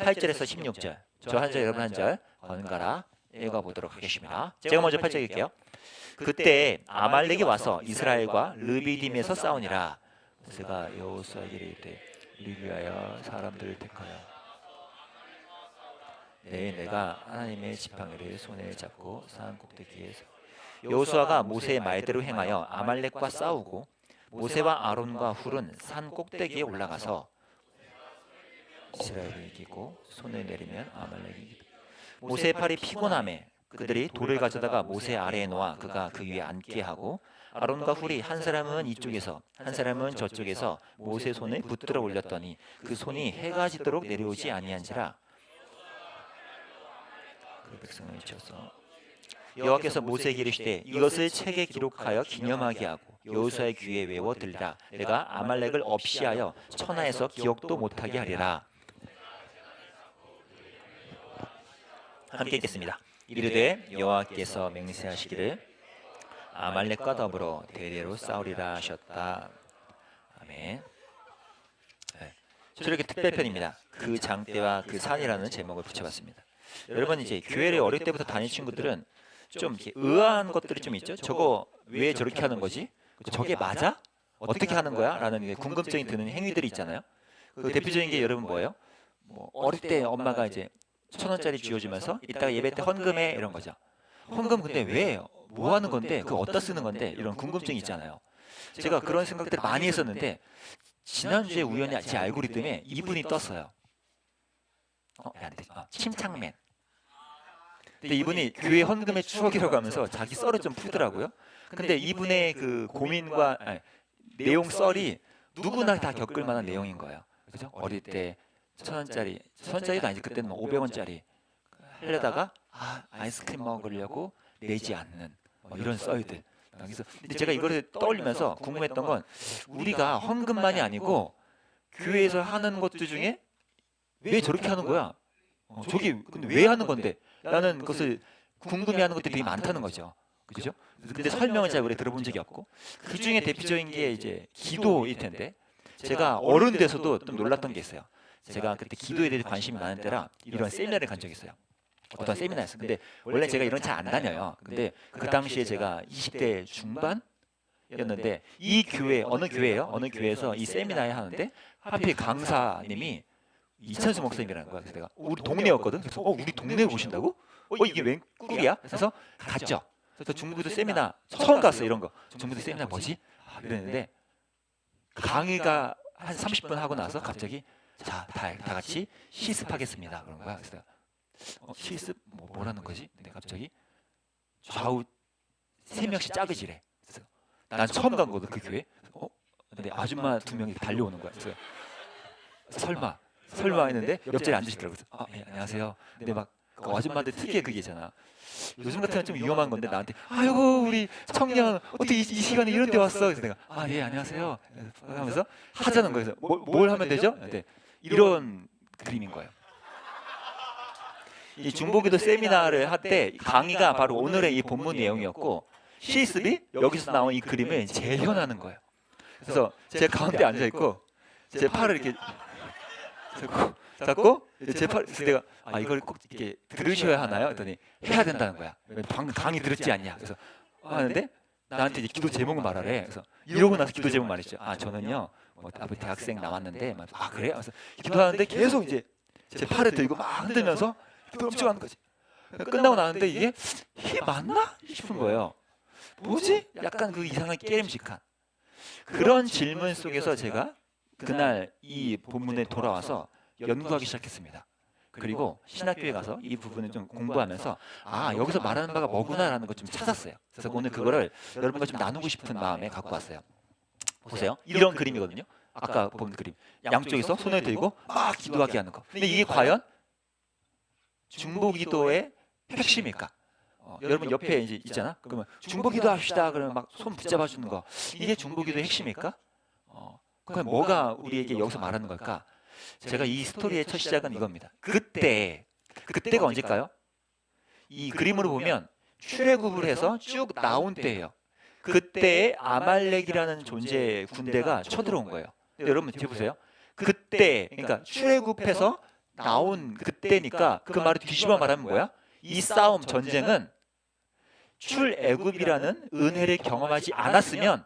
8절에서 16절 저 한 절 여러분 한 절 번갈아 읽어보도록 하겠습니다. 제가 먼저 8절 읽을게요. 그때 아말렉이 와서 이스라엘과 르비딤에서 싸우니라. 모세가 여호수아에게 이르되 이를 위하여 사람들을 택하여 내가 하나님의 지팡이를 손에 잡고 산 꼭대기에 서 여호수아가 모세의 말대로 행하여 아말렉과 싸우고 모세와 아론과 훌은 산 꼭대기에 올라가서 이스라엘이 이기고 손을 내리면 아말렉이 이기다. 모세의 팔이 피곤함에 그들이 돌을 가져다가 모세 아래에 놓아 그가 그 위에 앉게 하고 아론과 훌이 한 사람은 이쪽에서 한 사람은 저쪽에서 모세 손을 붙들어 올렸더니 그 손이 해가 지도록 내려오지 아니한지라. 그 백성을 외쳐서 여호와께서 모세에게 이르시되 이것을 책에 기록하여 기념하게 하고 여호수아의 귀에 외워 들리라. 내가 아말렉을 없이하여 천하에서 기억도 못하게 하리라. 함께 읽겠습니다. 이르되 여호와께서 맹세하시기를 아말렉과 더불어 대대로 싸우리라 하셨다. 아멘. 네. 저렇게 특별편입니다. 그 장대와 그 산이라는 제목을 붙여봤습니다. 여러분 이제 교회를 어릴 때부터 다닌 친구들은 좀 이렇게 의아한 것들이 좀 있죠. 저거 왜 저렇게 하는 거지? 저게 맞아? 어떻게 하는 거야? 라는 궁금증이 드는 행위들이 있잖아요. 그 대표적인 게 여러분 뭐예요? 뭐 어릴 때 엄마가 이제 1,000원짜리 쥐어주면서 이따가 예배 때 헌금해 이런 거죠. 헌금 근데 왜? 뭐 하는 건데? 그거 어디다 쓰는 건데? 이런 궁금증이 있잖아요. 제가 그런 생각들을 많이 했었는데 지난주에 우연히 제 알고리즘에 이분이 떴어요. 안 돼. 침착맨. 근데 이분이 교회 헌금의 추억이라고 하면서 자기 썰을 좀 풀더라고요. 근데 이분의 그 고민과 내용 썰이 누구나 다 겪을 만한 내용인 거예요. 그죠? 어릴 때 1,000원짜리도 아니지. 그때는 500원짜리 하려다가 아이스크림 먹으려고 내지 않는 이런 썰들. 그래서 근데 제가 이거를 떠올리면서 궁금했던 건 우리가 헌금만이 아니고 교회에서 하는 것들 중에 왜 저렇게 하는 거야? 저기 근데 왜 하는 건데? 라는 것을 궁금해하는 것들이 되게 많다는 거죠. 그죠? 근데 설명을 잘 우리 들어본 적이 없고 그 중에 대표적인 게 이제 기도일 텐데 제가 어른 돼서도 좀 놀랐던 게 있어요. 제가 그때 기도에 대해 관심이 많은 때라 이런 세미나를 간 적이 있어요. 어떤 세미나였어요. 근데 원래 제가 이런 잘 안 다녀요. 근데 그 당시에 제가 20대 중반이었는데 이 교회 어느 교회예요? 어느 교회에서 이 세미나에 하는데 하필 강사님이 이찬수 목사님이라는 거야. 그래서 내가 우리 동네였거든. 그래서 우리 동네에 오신다고? 이게 웬 꿀이야? 그래서 갔죠. 그래서 중부도 세미나 처음 갔어. 이런 거. 중부도 세미나 뭐지? 이랬는데 강의가 한 30분 하고 나서 갑자기 자, 다 같이 시습하겠습니다. 그런 거야. 그래서 시습 뭐라는 거지? 근데 갑자기 좌우 3명씩 짜그지래. 그래서 난 처음 간 거거든 그 교회. 근데 아줌마 2명이 달려오는 거야. 그래서 설마 했는데 옆자리에 앉으시더라고요. 네, 안녕하세요. 근데 막 그 아줌마들 특유의 그게 있잖아. 요즘 같으면 좀 위험한 건데 나한테 아이고 우리 청년 어떻게 이 시간에 이런 데 왔어? 그래서 내가 예 안녕하세요 하면서 하자는 거예요. 뭘 하면 되죠? 근데 이런 그림인 거예요. 이 중보기도 세미나를 할 때 강의가 바로 오늘의 이 본문 내용이었고 시습이 여기서 나온 이 그림을 재현하는 거예요. 그래서 제 가운데 앉아 있고 제 팔을 이렇게 잡고 제 팔, 내가 이걸 꼭 이렇게 들으셔야 하나요? 했더니 해야 된다는 거야. 방금 강의 들었지 않냐? 그래서 하는데 나한테 이제 기도 제목을 말하래. 그래서 이러고 나서 기도 제목 말했죠. 저는요 앞으로 대학생 남았는데 그래요? 그래서 기도하는데 계속 이제 제 팔을 들고 막 흔들면서 기도 엄청 하는 거지. 끝나고 나는데 이게 맞나 싶은 거예요. 뭐지? 약간 그 이상한 깨름직한 그런 질문 속에서 제가 그날 이 본문에 돌아와서 연구하기 시작했습니다. 그리고 신학교에 가서 이 부분을 좀 공부하면서 여기서 말하는 바가 뭐구나라는 걸 좀 찾았어요. 그래서 오늘 그거를 여러분과 좀 나누고 싶은 마음에 갖고 왔어요. 보세요. 이런 그림이거든요. 아까 본 그림. 양쪽에서 손을 들고 막 기도하게 하는 거. 근데 이게 과연 중보기도의 핵심일까? 여러분 옆에 이제 있잖아. 그러면 중보기도 합시다. 그러면 막 손 붙잡아 주는 거. 이게 중보기도의 핵심일까? 그럼 뭐가 우리에게 여기서 말하는 걸까? 제가 이 스토리의 첫 시작은 이겁니다. 그때가 언제일까요? 이 그림으로 보면 출애굽을 해서 쭉 나온 때예요. 그때에 아말렉이라는 존재 군대가 쳐들어온 거예요. 여러분 뒤에 보세요. 그때 그러니까 출애굽해서 나온 그때니까 그 말을 뒤집어 말하면 뭐야? 이 싸움, 전쟁은 출애굽이라는 은혜를 경험하지 않았으면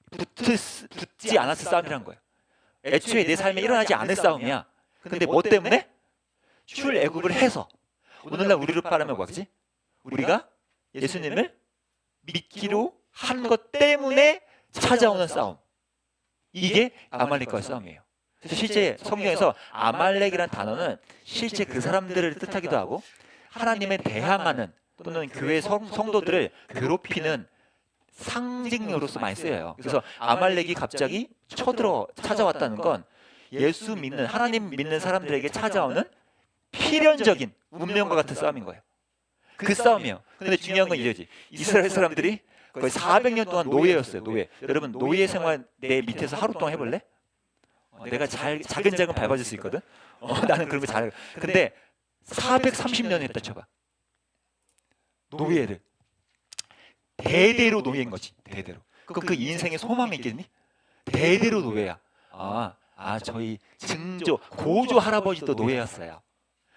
붙지 않았을 싸움이란 거예요. 애초에 내 삶에 일어나지 않을 싸움이야. 근데 뭐 때문에? 출애굽을 해서 오늘날 우리로 말하면 뭐지? 우리가 예수님을 믿기로 한 것 때문에 찾아오는 싸움. 이게 아말렉과의 싸움이에요. 그래서 실제 성경에서 아말렉이라는 단어는 실제 그 사람들을 뜻하기도 하고 하나님에 대항하는 또는 교회 성도들을 괴롭히는 상징으로서 많이 쓰여요. 그래서 아말렉이 갑자기 찾아왔다는 건 예수 믿는, 하나님 믿는 사람들에게 찾아오는 필연적인 운명과 같은 싸움인 거예요. 그 싸움이에요. 근데 중요한 건 이거지. 이스라엘 사람들이 거의 400년 동안 노예였어요. 노예. 여러분 노예 생활 내 밑에서 하루 동안 해볼래? 내가 작은 밟아줄 수 있거든. 나는 그런 거 잘해. 근데 430년 했다 쳐봐. 노예를 대대로 노예인 거지. 대대로. 그럼 그 인생에 소망이 있겠니? 대대로 노예야. 저희 고조 할아버지도 노예였어요.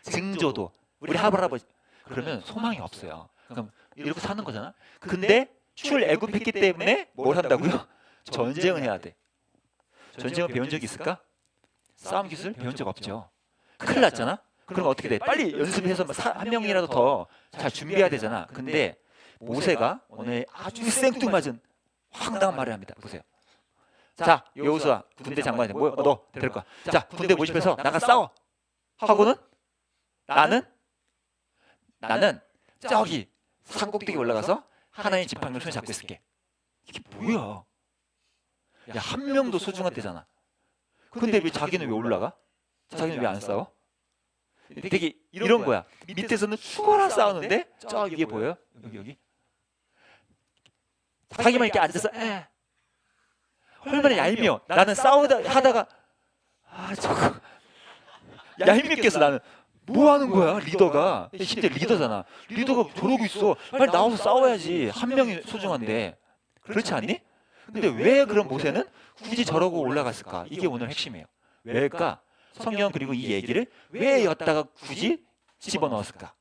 증조도 우리 할아버지. 그러면 소망이 없어요. 그럼 이렇게 사는 거잖아. 근데 출애굽했기 때문에 뭘 한다고요? 전쟁을 해야 돼. 전쟁을 배운 적이 있을까? 싸움 기술 배운 적 없죠. 큰일 났잖아. 그럼 어떻게 돼? 빨리 연습해서 한 명이라도 더 잘 준비해야 되잖아. 근데 모세가 오늘 아주 생뚱맞은 황당한 말을 합니다. 보세요. 자, 여호수아 군대 장관이 뭐야? 너 될 거야. 자, 군대 모집해서 나가 싸워. 하고는 나는 저기 산 꼭대기 올라가서 하나님 지팡이를 손에 잡고 있을게. 이게 뭐야? 야, 한 명도 소중한 때잖아. 근데 왜 자기는 왜 올라가? 자기는 왜 안 싸워? 되게 이런 거야. 밑에서는 죽어라 싸우는데 저 위에 보여요? 여기 자기만 이렇게 앉아서 얼마나 얄미워. 나는 하다가 저거 얄밉겠어. 나는 뭐 하는 거야? 리더가 심지어 리더잖아. 리더가 저러고 있어. 빨리 나와서 싸워야지. 한 명이 소중한데. 그렇지 않니? 근데 왜 그런 모세는 굳이 저러고 올라갔을까? 이게 오늘 핵심이에요. 왜일까? 성경 그리고 이 얘기를 왜 였다가 굳이 집어넣었을까?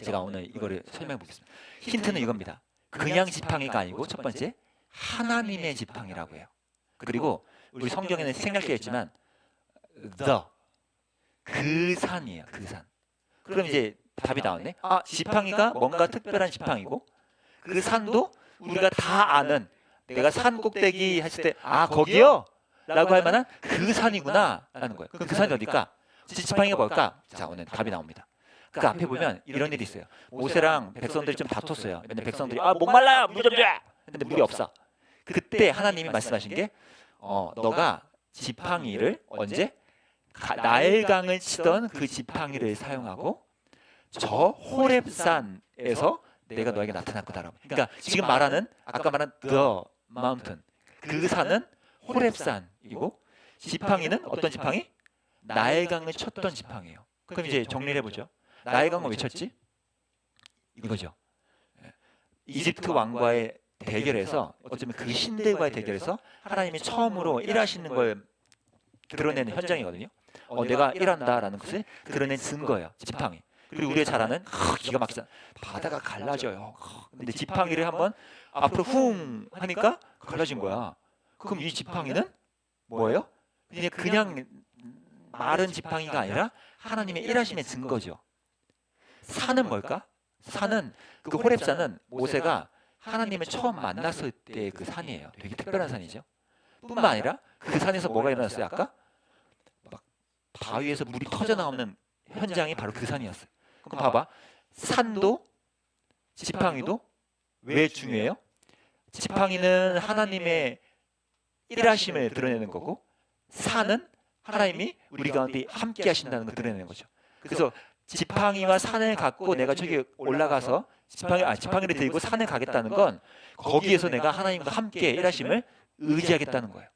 제가 오늘 이거를 설명해 보겠습니다. 힌트는 이겁니다. 그냥 지팡이가 아니고 첫 번째 하나님의 지팡이라고 해요. 그리고 우리 성경에는 생략되어 있지만 그 산이에요. 그 산. 그럼 이제 답이 나왔네. 지팡이가 뭔가 특별한 지팡이고 그 산도 우리가 다 아는 내가 산 꼭대기 했을 때 거기요? 라고 할 만한 그 산이구나 라는 거예요. 그럼 그 산이 어딜까? 지팡이가 뭘까? 자, 오늘 답이 나옵니다. 그 앞에 보면 이런 일이 있어요. 모세랑 백성들이 좀 다퉜어요. 왜냐면 백성들이 목말라 물 좀 줘! 근데 물이 없어. 그때 하나님이 말씀하신 게 너가 지팡이를 언제? 나일강을 치던 그 지팡이를 사용하고 저 호렙산에서 내가 너에게 나타날 거다라고. 그러니까 지금 말하는 아까 말한 the mountain 그 산은 호렙산이고 지팡이는 어떤 지팡이? 나일강을 쳤던 지팡이에요. 그럼 이제 정리를 해보죠. 나일강은 왜 쳤지? 이거죠. 이집트 왕과의 대결에서 어쩌면 그 신들과의 대결에서 하나님이 처음으로 일하시는 걸 드러내는 현장이거든요. 내가 일한다라는 것을 드러낸 증거예요. 지팡이. 그리고 우리가 잘 아는 기가 막히잖아. 바다가 갈라져요. 근데 지팡이를 한번 앞으로 훅 하니까 갈라진 거야. 그럼 이 지팡이는 뭐예요? 그냥 마른 지팡이가 아니라 하나님의 일하심의 증거죠. 산은 뭘까? 산은 그 호렙산은 모세가 하나님을 처음 만났을 때 그 산이에요. 되게 특별한 산이죠. 뿐만 아니라 그 산에서 뭐가 일어났어요? 아까 막 바위에서 물이 터져 나오는 현장이 바로 그 산이었어요. 그럼 봐봐. 산도 지팡이도 왜 중요해요? 지팡이는 하나님의 일하심을 드러내는 거고 산은 하나님이 우리 가운데 함께 하신다는 걸 드러내는 거죠. 그래서 지팡이와 산을 갖고 내가 저기 올라가서 지팡이를 들고 산에 가겠다는 건 거기에서 내가 하나님과 함께 일하심을 의지하겠다는 거예요.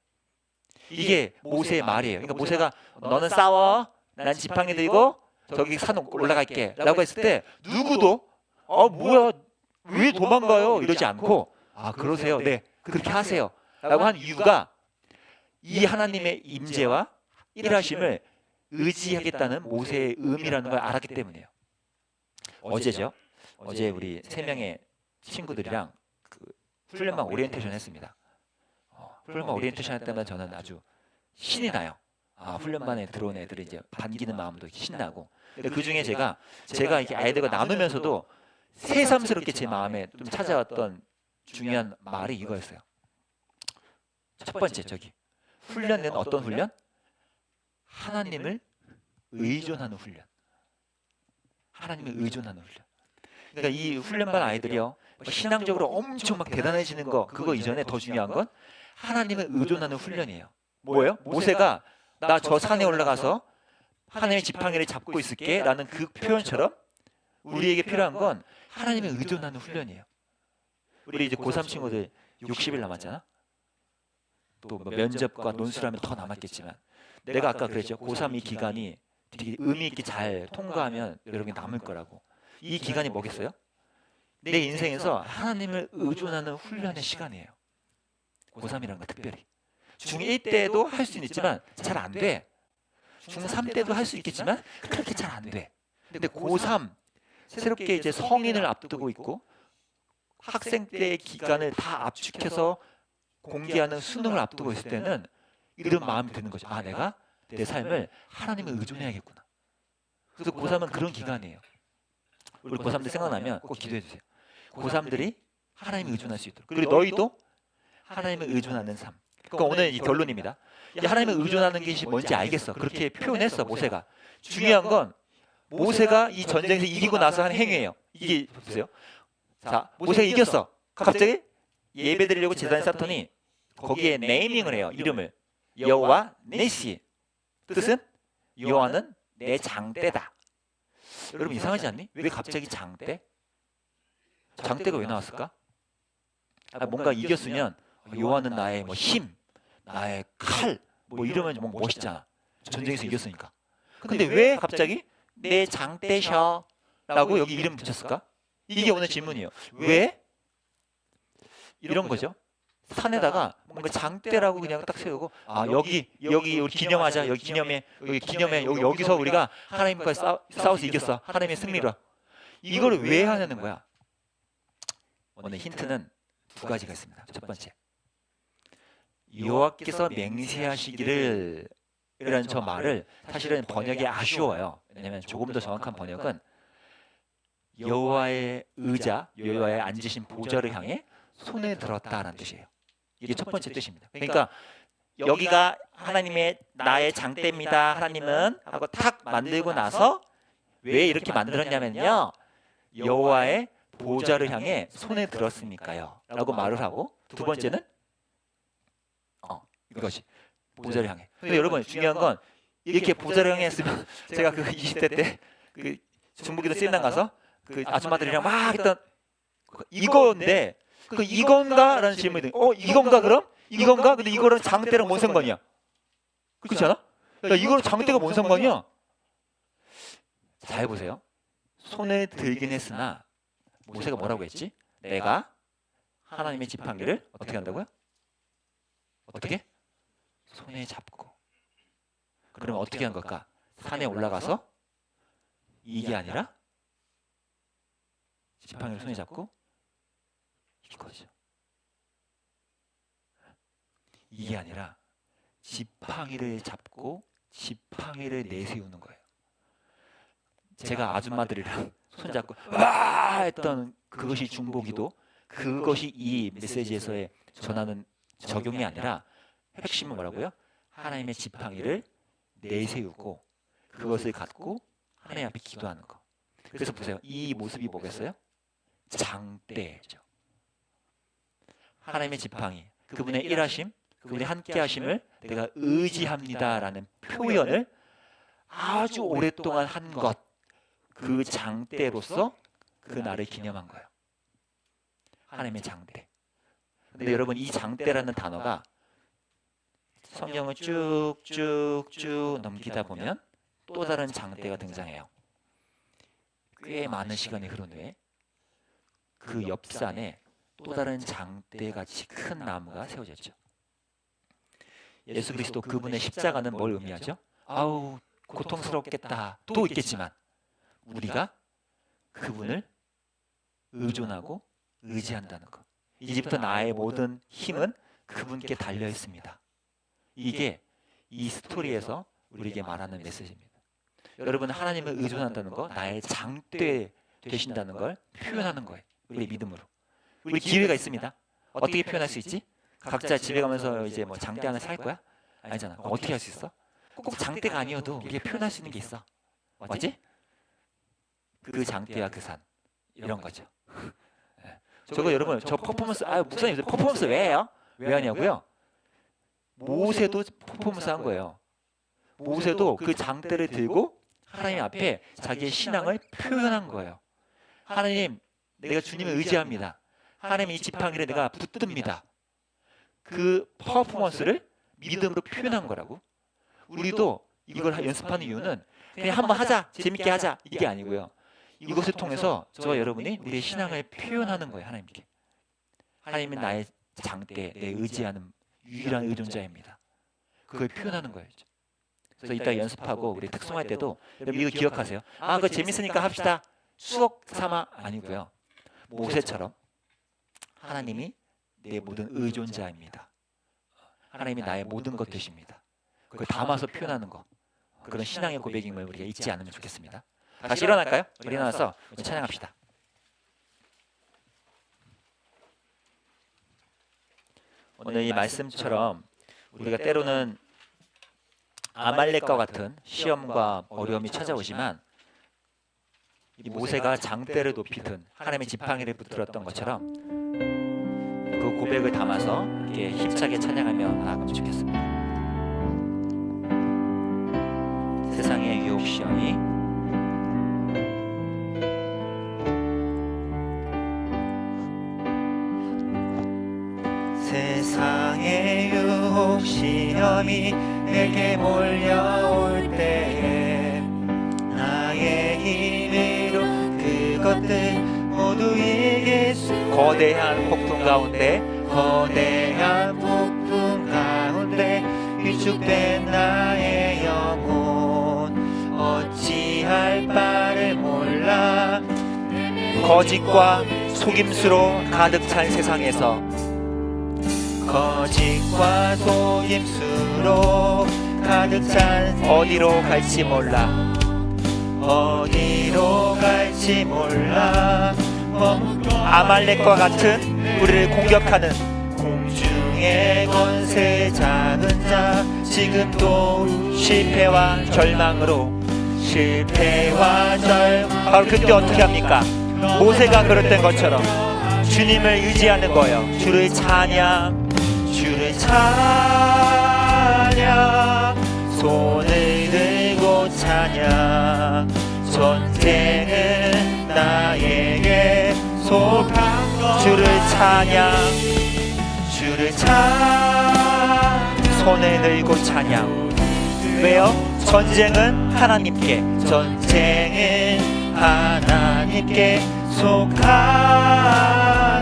이게 모세의 말이에요. 그러니까 모세가 너는 싸워, 난 지팡이 들고 저기 산 올라갈게 라고 했을 때 누구도 뭐야 왜 도망가요? 이러지 않고 그러세요. 네 그렇게 하세요 라고 한 이유가 이 하나님의 임재와 일하심을 의지하겠다는 모세의 의미라는 걸 알았기 때문이에요. 어제죠. 어제 우리 3명의 친구들이랑 그 훈련만 오리엔테이션 했습니다. 훈련만 오리엔테이션 할 때마다 저는 아주 신이 나요. 훈련반에 들어온 애들이 이제 반기는 마음도 신나고. 근데 그 중에 제가 이렇게 아이들과 나누면서도 새삼스럽게 제 마음에 좀 찾아왔던 중요한 말이 이거였어요. 첫 번째, 훈련은 어떤 훈련? 하나님을 의존하는 훈련. 하나님을 의존하는 훈련. 그러니까 이 훈련반 아이들이요, 신앙적으로 엄청 막 대단해지는 거, 그거 이전에 더 중요한 건 하나님을 의존하는 훈련이에요. 뭐예요? 모세가 나 저 산에 올라가서 하나님의 지팡이를 잡고 있을게 라는 그 표현처럼 우리에게 필요한 건 하나님을 의존하는 훈련이에요. 우리 이제 고3 친구들 60일 남았잖아. 또 뭐 면접과 논술하면 더 남았겠지만, 내가 아까 그랬죠. 고3 이 기간이 되게 의미 있게 잘 통과하면 여러분이 남을 거라고. 이 기간이 뭐겠어요? 내 인생에서 하나님을 의존하는 훈련의 시간이에요. 고3이라는 건 특별히. 중1 때도 할 수는 있지만 잘 안 돼. 중3 때도 할 수 있겠지만 그렇게 잘 안 돼. 근데 고3 새롭게 이제 성인을 앞두고 있고 학생 때의 기간을 다 압축해서 공개하는 수능을 앞두고 있을 때는 이런 마음이 드는 거죠. 내가 내 삶을 하나님을 의존해야겠구나. 그래서 고3은 그런 기간이에요. 우리 고3들 생각나면 꼭 기도해 주세요. 고3들이 하나님을 의존할 수 있도록. 그리고 너희도 하나님을 의존하는 삶. 그러니까 오늘 이 결론입니다. 하나님을 의존하는 것이 뭔지 알겠어. 그렇게 표현했어, 모세가. 중요한 건 모세가 이 전쟁에서 이기고 나서 한 행위예요. 이게 보세요. 자, 모세가 이겼어. 갑자기 예배드리려고 제단에 쌓더니 거기에 네이밍을 해요. 이름을. 여호와 니시. 뜻은 여호와는 내 장대다. 여러분 이상하지 않니? 왜 갑자기 장대? 장대가 왜 나왔을까? 뭔가 이겼으면 여호와는 나의 뭐 힘, 나의 칼, 뭐 이러면 뭐 멋있잖아. 전쟁에서 이겼으니까. 근데 왜 갑자기 내 장대셔 라고 여기 이름 붙였을까? 이게 오늘 질문이에요. 왜? 이런 거죠. 산에다가 뭔가 장대라고 그냥 딱 세우고, 여기 우리 기념하자. 여기 기념해. 여기서 우리가 하나님과 싸워서 이겼어. 하나님의 승리로. 이걸 왜 하냐는 거야. 오늘 힌트는 2가지가 있습니다. 첫 번째, 여호와께서 맹세하시기를 이런 저 말을 사실은 번역이 아쉬워요. 왜냐하면 조금 더 정확한 번역은 여호와의 의자, 여호와의 앉으신 보좌를 향해 손을 들었다라는 뜻이에요. 이게 첫 번째 뜻입니다. 그러니까 여기가 하나님의 나의 장대입니다. 하나님은 하고 탁 만들고 나서 왜 이렇게 만들었냐면요, 여호와의 보좌를 향해 손을 들었으니까요 라고 말을 하고, 두 번째는 이것이 보좌를 향해. 근데 여러분 중요한 건 이렇게 보좌를 향해 했으면 제가 그 20대 때 그 중부기도 세미나 가서 그 아줌마들이랑 막 했던 이건데, 그 이건가? 라는 질문이 돼. 이건가 그럼? 이건가? 근데 이거랑 장대랑 뭔 상관이야? 그렇지 않아? 야, 이거랑 장대가 뭔 상관이야? 잘 보세요. 손에 들긴 했으나 모세가 뭐라고 했지? 내가 하나님의 지팡이를 어떻게 한다고요? 어떻게? 손에 잡고. 그러면 어떻게 한 걸까? 산에 올라가서 이게 아니라 지팡이를 손에 잡고 이거죠. 이게 아니라 지팡이를 잡고 지팡이를 내세우는 거예요. 제가 아줌마들이랑 손잡고 와 했던 그것이 중보기도, 그것이 이 메시지에서의 전하는 적용이 아니라 핵심은 뭐라고요? 하나님의 지팡이를 내세우고 그것을 갖고 하나님 앞에 기도하는 거. 그래서 보세요. 이 모습이 뭐겠어요? 장대죠. 하나님의 지팡이, 그분의 일하심, 그분의 함께하심을 내가 의지합니다라는 표현을 아주 오랫동안 한 것, 그 장대로서 그 날을 기념한 거예요. 하나님의 장대. 근데 여러분 이 장대라는 단어가 성경을 쭉쭉쭉 넘기다 보면 또 다른 장대가 등장해요. 꽤 많은 시간이 흐른 후에 그 옆산에 또 다른 장대같이 큰 나무가 세워졌죠. 예수 그리스도 그분의 십자가는 뭘 의미하죠? 고통스럽겠다도 있겠지만 우리가 그분을 의존하고 의지한다는 것. 이제부터 나의 모든 힘은 그분께 달려 있습니다. 이게 이 스토리에서 우리에게 말하는 메시지입니다. 여러분, 하나님을 의존한다는 거, 나의 장대 되신다는 걸 표현하는 거예요. 우리 믿음으로. 우리 기회가 있습니다. 어떻게 표현할 수 있지? 각자 집에 가면서 이제 뭐 장대 하나 살 거야? 아니잖아. 어떻게 할 수 있어? 꼭 장대가 아니어도 우리가 표현할 수 있는 게 있어. 뭐지? 그 장대와 그 산. 이런 거죠. 저거 여러분, 저 퍼포먼스, 목사님 퍼포먼스 왜 해요? 왜 하냐고요? 모세도 퍼포먼스 한 거예요. 모세도 그 장대를 들고 하나님 앞에 자기의 신앙을 표현한 거예요. 하나님, 내가 주님을 의지합니다. 하나님, 이 지팡이를 내가 붙듭니다. 그 퍼포먼스를 믿음으로 표현한 거라고. 우리도 이걸 연습하는 이유는 그냥 한번 하자, 재밌게 하자, 이게 아니고요. 이것을 통해서 저와 여러분이 우리의 신앙을 표현하는 거예요. 하나님께. 하나님은 나의 장대, 내 의지하는 유일한 의존자입니다. 그걸 표현하는 거예요. 그래서 이따 연습하고 우리 특송할 때도 여러분 이거 기억하세요. 그거 재밌으니까 합시다. 수억 삼아 아니고요. 모세처럼 하나님이 내 모든 의존자입니다. 하나님이 나의 모든 것 되십니다. 그걸 담아서 표현하는 거. 그런 신앙의 고백임을 우리가 잊지 않으면 좋겠습니다. 다시 일어날까요? 우리 일어나서 찬양합시다. 오늘 이 말씀처럼 우리가 때로는 아말렉과 같은 시험과 어려움이 찾아오지만 이 모세가 장대를 높이 든 하나님의 지팡이를 붙들었던 것처럼 그 고백을 담아서 이렇게 힘차게 찬양하며 나아가면 좋겠습니다. 세상의 유혹 시험이 세상의 유혹 시험이 내게 몰려올 때에 나의 힘으로 그것들 모두 이길 수 거대한 폭풍 가운데 위축된 나의 영혼 어찌할 바를 몰라 거짓과 속임수로 가득 찬 세상에서 거짓과 속임수로 가득 찬 어디로 갈지 몰라 아말렉과 같은 우리를 공격하는 공중의 권세 작은 자 지금도 실패와 절망으로 바로 그때 어떻게 합니까? 모세가 그랬던 것처럼 주님을 의지하는 거예요. 주를 찬양 손을 들고 찬양 전쟁은 나에게 속한 것 주를 찬양 손을 들고 찬양 왜요? 전쟁은 하나님께 속한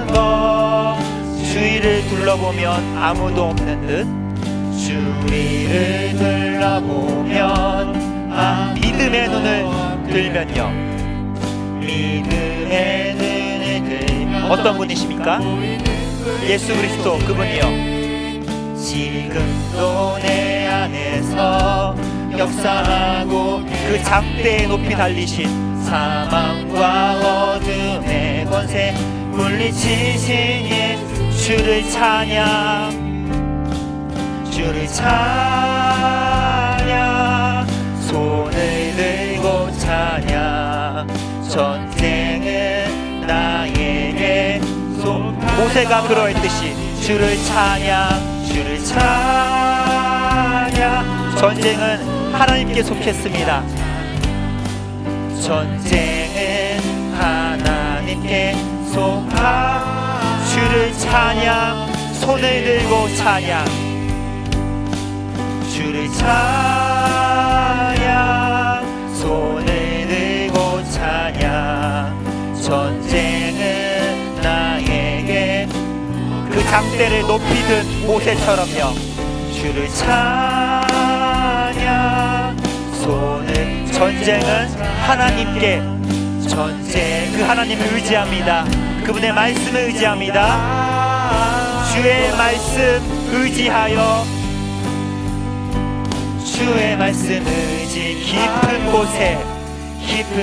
것 주위를 둘러보면 아무도 없는 듯 주위를 둘러보면 믿음의 눈을 들면요 믿음의 눈을 들면 어떤 분이십니까? 예수 그리스도 그분이요 지금도 내 안에서 역사하고 그 장대에 높이 달리신 사망과 어둠의 권세 물리치신 예수를 찬양 손을 들고 찬양 전쟁은 나에게 모세가 그러했듯이 주를 찬양 전쟁은 하나님께 속했습니다. 전쟁은 하나님께 주를 찬양 손을 들고 찬양 주를 찬양 손을 들고 찬양 전쟁은 나에게 그 장대를 높이 든 모세처럼요 주를 찬양 손은 전쟁은 하나님께 전쟁 그 하나님을 의지합니다. 그분의 말씀을 의지합니다. 주의 말씀 의지하여 주의 말씀 의지 깊은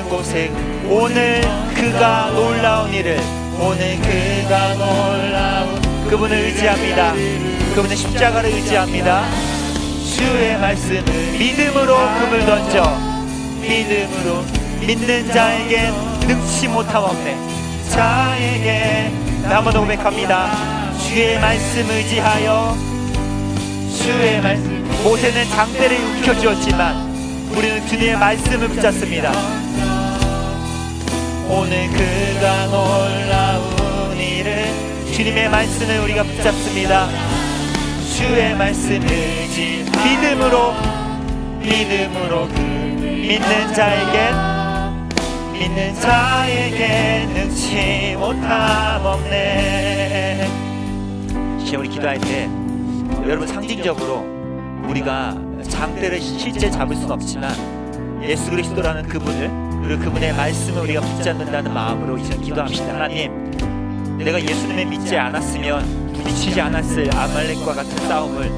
곳에 오늘 그가 놀라운 일을 오늘 그가 놀라운 그분을 의지합니다. 그분의 십자가를 의지합니다. 주의 말씀을 믿음으로 금을 던져 믿음으로 믿는 자에게 능치 못함 없네. 자에게 한번 더 고백합니다. 주의 말씀 의지하여 주의 말씀 모세는 장대를 움켜쥐었지만 우리는 주님의 말씀을 붙잡습니다. 오늘 그가 놀라운 일을 주님의 말씀을 우리가 붙잡습니다. 주의 말씀을 의지 믿음으로 그 믿는 자에게 능치 못함 없네. 시험 우리 기도할 때 여러분 상징적으로 우리가 장대를 실제 잡을 수는 없지만 예수 그리스도라는 그분을 그리고 그분의 말씀을 우리가 붙잡는다는 마음으로 이제 기도합시다. 하나님, 내가 예수님을 믿지 않았으면 부딪히지 않았을 아말렉과 같은 싸움을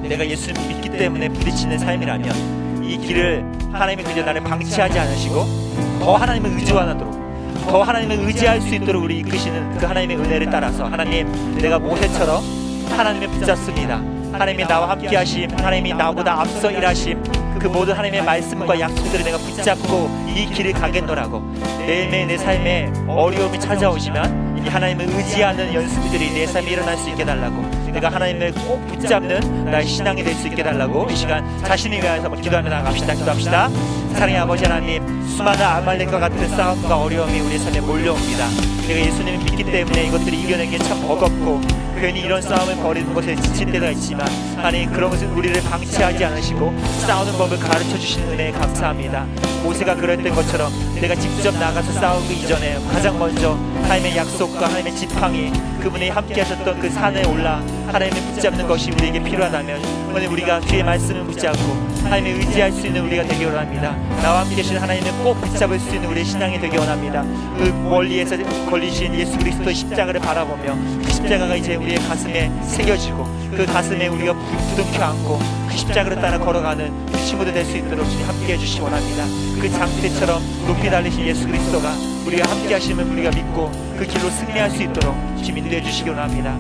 내가 예수님을 믿기 때문에 부딪히는 삶이라면 이 길을 하나님이 그저 나를 방치하지 않으시고 더 하나님을 의지하도록 더 하나님을 의지할 수 있도록 우리 이끄시는 그 하나님의 은혜를 따라서 하나님, 내가 모세처럼 하나님을 붙잡습니다. 하나님이 나와 함께 하심, 하나님이 나보다 앞서 일하심, 그 모든 하나님의 말씀과 약속들을 내가 붙잡고 이 길을 가겠노라고 매일매일 내 삶에 어려움이 찾아오지만 이 하나님을 의지하는 연습들이 내 삶에 일어날 수 있게 달라고, 내가 하나님을 꼭 붙잡는 나의 신앙이 될 수 있게 달라고 이 시간 자신을 위하여서 한번 기도하며 나갑시다. 기도합시다. 사랑의 아버지 하나님, 수많은 아말렉과 같은 싸움과 어려움이 우리 삶에 몰려옵니다. 내가 예수님을 믿기 때문에 이것들을 이겨내기 참 버겁고 괜히 이런 싸움을 벌이는 것에 지칠 때가 있지만 하나님, 그런 것은 우리를 방치하지 않으시고 싸우는 법을 가르쳐 주시는 은혜에 감사합니다. 모세가 그랬던 것처럼 내가 직접 나가서 싸우기 이전에 가장 먼저 하나님의 약속과 하나님의 지팡이, 그분이 함께 하셨던 그 산에 올라 하나님을 붙잡는 것이 우리에게 필요하다면 오늘 우리가 주의 말씀을 붙잡고 하나님을 의지할 수 있는 우리가 되기 원합니다. 나와 함께 계신 하나님을 꼭 붙잡을 수 있는 우리의 신앙이 되기 원합니다. 그 멀리에서 걸리신 예수 그리스도의 십자가를 바라보며 그 십자가가 이제 우리의 가슴에 새겨지고 그 가슴에 우리가 부둥켜 안고 그 십자가를 따라 걸어가는 친구들 될 수 있도록 주님 함께 해주시기 원합니다. 그 장대처럼 높이 달리신 예수 그리스도가 우리가 함께 하시면 우리가 믿고 그 길로 승리할 수 있도록 주님 인도해 주시기 원합니다.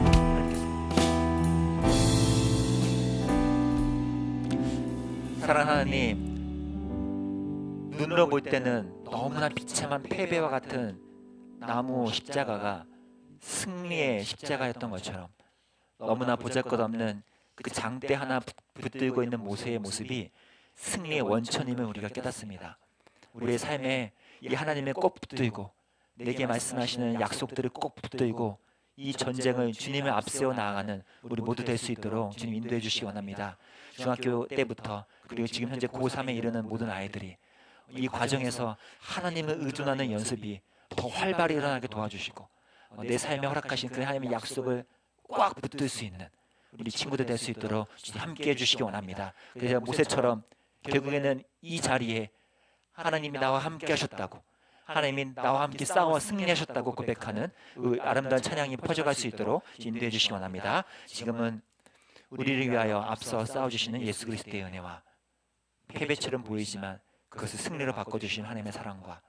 사랑하는 하나님, 눈으로 볼 때는 너무나 비참한 패배와 같은 나무 십자가가 승리의 십자가였던 것처럼 너무나 보잘것없는 그 장대 하나 붙들고 있는 모세의 모습이 승리의 원천임을 우리가 깨닫습니다. 우리의 삶에 이 하나님을 꼭 붙들고 내게 말씀하시는 약속들을 꼭 붙들고 이 전쟁을 주님을 앞세워 나아가는 우리 모두 될 수 있도록 주님 인도해 주시기 원합니다. 중학교 때부터 그리고 지금 현재 고3에 이르는 모든 아이들이 이 과정에서 하나님을 의존하는 연습이 더 활발히 일어나게 도와주시고 내 삶에 허락하신 그 하나님의 약속을 꽉 붙들 수 있는 우리 친구들 될 수 있도록 함께 해주시기 원합니다. 그래서 모세처럼 결국에는 이 자리에 하나님이 나와 함께 하셨다고, 하나님이 나와 함께 싸워 승리하셨다고 고백하는 아름다운 찬양이 퍼져갈 수 있도록 인도해 주시기 원합니다. 지금은 우리를 위하여 앞서 싸워주시는 예수 그리스도의 은혜와 패배처럼 보이지만 그것을 승리로 바꿔주신 하나님의 사랑과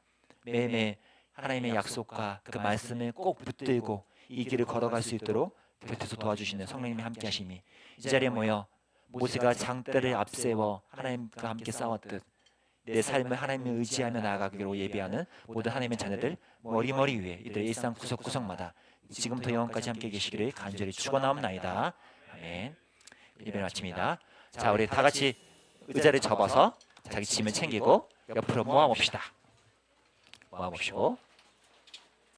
매일매일 하나님의 약속과 그 말씀을 꼭 붙들고 이 길을 걸어갈 수 있도록 곁에서 도와주시는 성령님이 함께 하심이 이 자리에 모여 모세가 장대를 앞세워 하나님과 함께 싸웠듯 내 삶을 하나님을 의지하며 나아가기로 예배하는 모든 하나님의 자녀들 머리머리 위에 이들의 일상 구석구석마다 지금부터 영원까지 함께 계시기를 간절히 축원하옵나이다. 아멘. 예배 마칩니다. 자, 우리 다 같이 의자를 접어서 자기 짐을 챙기고 옆으로 모아봅시다. 모아봅시고